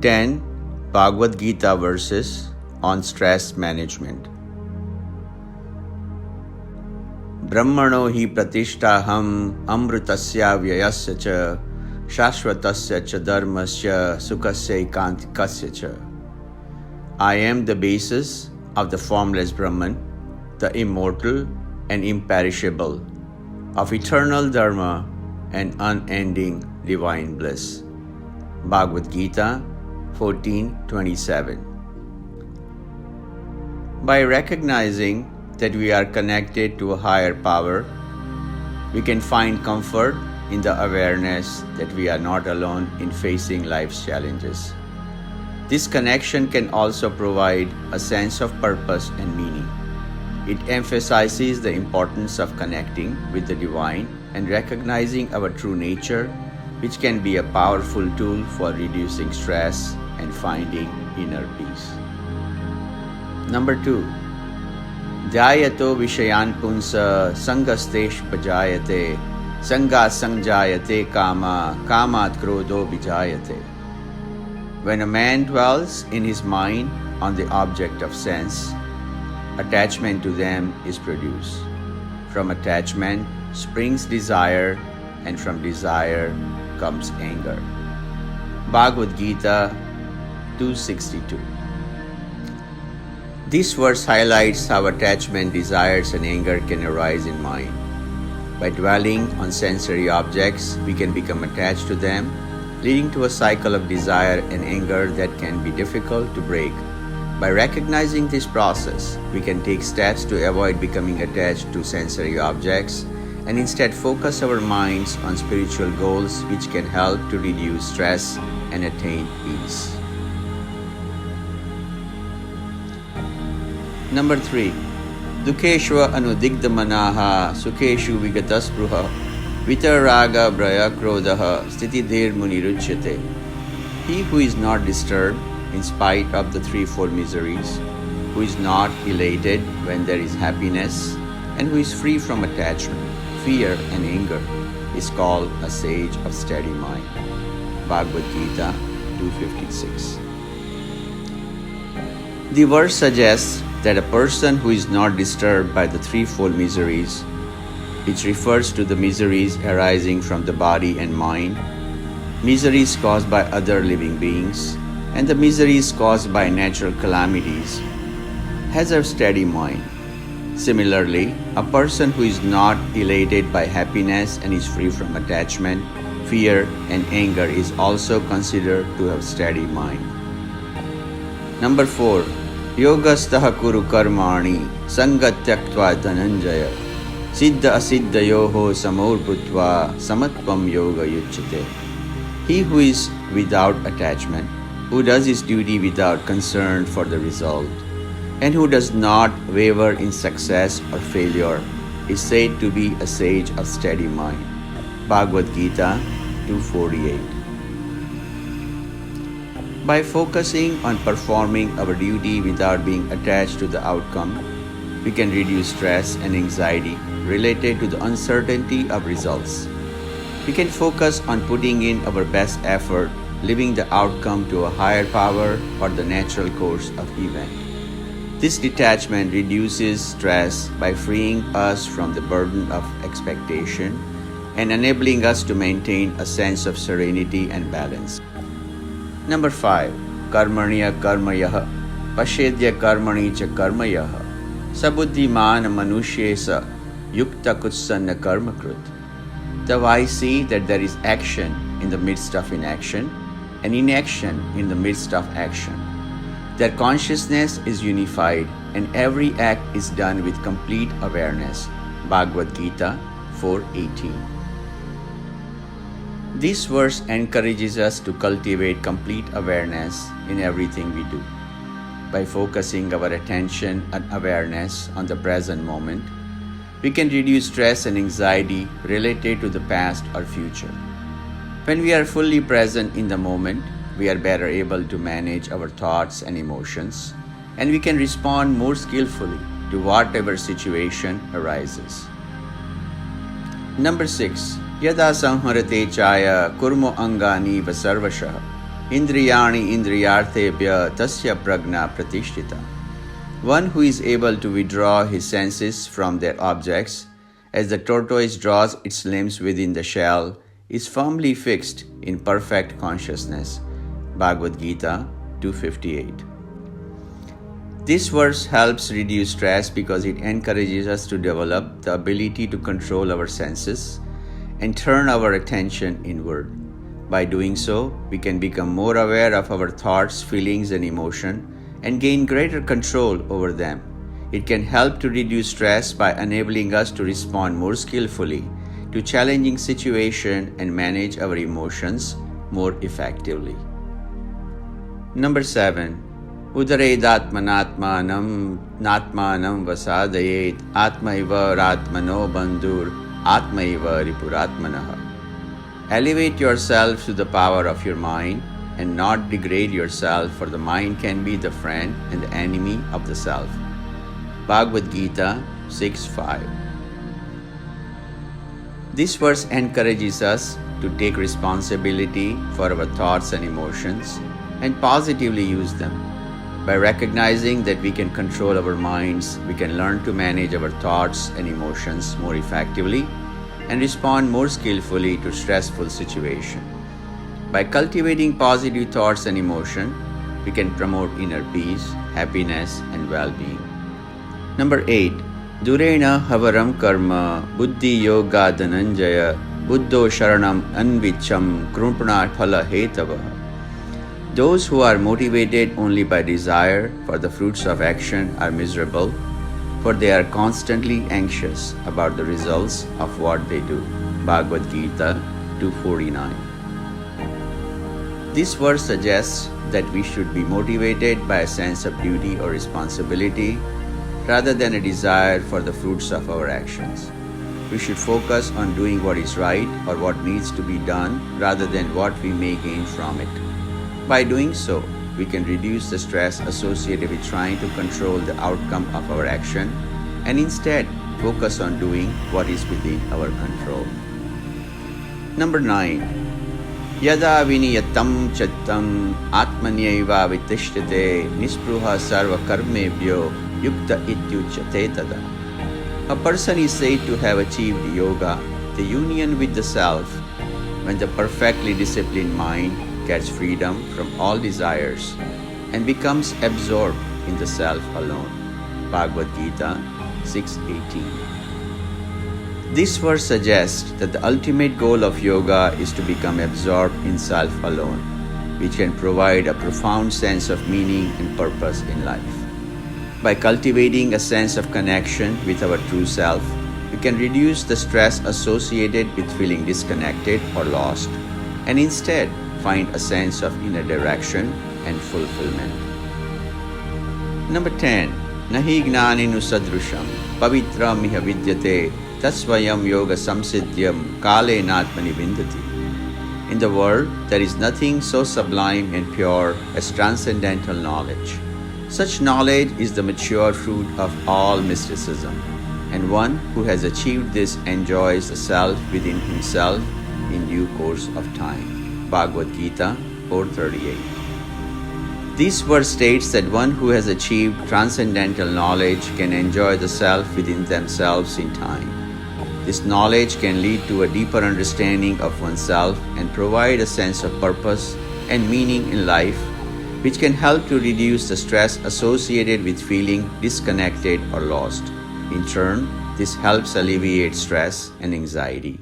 10 Bhagavad Gita verses on stress management. Brahmano hi pratishtaham amrutasya vyayasya cha shashvatasya cha dharmasya sukasya ikantikasya cha. I am the basis of the formless Brahman, the immortal and imperishable, of eternal dharma and unending divine bliss. Bhagavad Gita 14:27. By recognizing that we are connected to a higher power, we can find comfort in the awareness that we are not alone in facing life's challenges. This connection can also provide a sense of purpose and meaning. It emphasizes the importance of connecting with the divine and recognizing our true nature, which can be a powerful tool for reducing stress and finding inner peace. Number 2. Dhyayato vishayan punsa sangastesh pajayate sanga sangjayate kama kamat krodho vijayate. When a man dwells in his mind on the object of sense, attachment to them is produced. From attachment springs desire, and from desire comes anger. Bhagavad Gita 2:62. This verse highlights how attachment, desires, and anger can arise in mind. By dwelling on sensory objects, we can become attached to them, leading to a cycle of desire and anger that can be difficult to break. By recognizing this process, we can take steps to avoid becoming attached to sensory objects and instead focus our minds on spiritual goals, which can help to reduce stress and attain peace. Number 3. Dukeshva anudigdha manaha sukeshu vigataspraha vitaraga braya krodaha stitidhir muniruchyate. He who is not disturbed in spite of the threefold miseries, who is not elated when there is happiness, and who is free from attachment, fear, and anger, is called a sage of steady mind. Bhagavad Gita 2:56. The verse suggests that a person who is not disturbed by the threefold miseries, which refers to the miseries arising from the body and mind, miseries caused by other living beings, and the miseries caused by natural calamities, has a steady mind. Similarly, a person who is not elated by happiness and is free from attachment, fear, and anger is also considered to have steady mind. Number 4. Yogastaha kuru karmani sangatyaktva dhananjaya siddha asiddhayoho samorputva samatvam yoga yuchyate. He who is without attachment, who does his duty without concern for the result, and who does not waver in success or failure, is said to be a sage of steady mind. Bhagavad Gita 2:48. By focusing on performing our duty without being attached to the outcome, we can reduce stress and anxiety related to the uncertainty of results. We can focus on putting in our best effort, leaving the outcome to a higher power or the natural course of event. This detachment reduces stress by freeing us from the burden of expectation and enabling us to maintain a sense of serenity and balance. Number 5. Karmaniya karmayah pashedya karmani cha karmayah sabuddhiman manushesa yukta kutsanna karmakrut. The wise see that there is action in the midst of inaction and inaction in the midst of action. Their consciousness is unified and every act is done with complete awareness. Bhagavad Gita 4:18. This verse encourages us to cultivate complete awareness in everything we do. By focusing our attention and awareness on the present moment, we can reduce stress and anxiety related to the past or future. When we are fully present in the moment, we are better able to manage our thoughts and emotions, and we can respond more skillfully to whatever situation arises. Number 6. Yada samharate chaya kurmo angani vasarvashah Indriyani indriyarthebhya tasya prajna pratishtita. One who is able to withdraw his senses from their objects, as the tortoise draws its limbs within the shell, is firmly fixed in perfect consciousness. Bhagavad Gita 258. This verse helps reduce stress because it encourages us to develop the ability to control our senses and turn our attention inward. By doing so, we can become more aware of our thoughts, feelings, and emotion and gain greater control over them. It can help to reduce stress by enabling us to respond more skillfully to challenging situations and manage our emotions more effectively. Number 7. Udaredatmanatmanam natmanam vasadayet atmaiva ratmano bandhur atmaiva ripuratmanaha. Elevate yourself to the power of your mind and not degrade yourself, for the mind can be the friend and the enemy of the self. Bhagavad Gita 6:5. This verse encourages us to take responsibility for our thoughts and emotions and positively use them. By recognizing that we can control our minds, we can learn to manage our thoughts and emotions more effectively and respond more skillfully to stressful situations. By cultivating positive thoughts and emotion, we can promote inner peace, happiness, and well-being. Number 8. Durena havaram karma buddhi yoga dhananjaya buddho sharanam anvicham krupna phala hetava. Those who are motivated only by desire for the fruits of action are miserable, for they are constantly anxious about the results of what they do. Bhagavad Gita 249. This verse suggests that we should be motivated by a sense of duty or responsibility rather than a desire for the fruits of our actions. We should focus on doing what is right or what needs to be done rather than what we may gain from it. By doing so, we can reduce the stress associated with trying to control the outcome of our action and instead focus on doing what is within our control. Number 9. Yada viniyatam chattam atmanyaiva vitishtete nispruha sarva karmebhyo yukta ityuchate tada. A person is said to have achieved yoga, the union with the self, when the perfectly disciplined mind gets freedom from all desires and becomes absorbed in the self alone. Bhagavad Gita 6:18. This verse suggests that the ultimate goal of yoga is to become absorbed in self alone, which can provide a profound sense of meaning and purpose in life. By cultivating a sense of connection with our true self, we can reduce the stress associated with feeling disconnected or lost, and instead find a sense of inner direction and fulfillment. Number 10. Nahi gnaninu sadrusham pavitram miha vidyate tasvayam yoga samsiddhyam kale natmani vindati. In the world, there is nothing so sublime and pure as transcendental knowledge. Such knowledge is the mature fruit of all mysticism, and one who has achieved this enjoys the self within himself in due course of time. Bhagavad Gita 4:38. This verse states that one who has achieved transcendental knowledge can enjoy the self within themselves in time. This knowledge can lead to a deeper understanding of oneself and provide a sense of purpose and meaning in life, which can help to reduce the stress associated with feeling disconnected or lost. In turn, this helps alleviate stress and anxiety.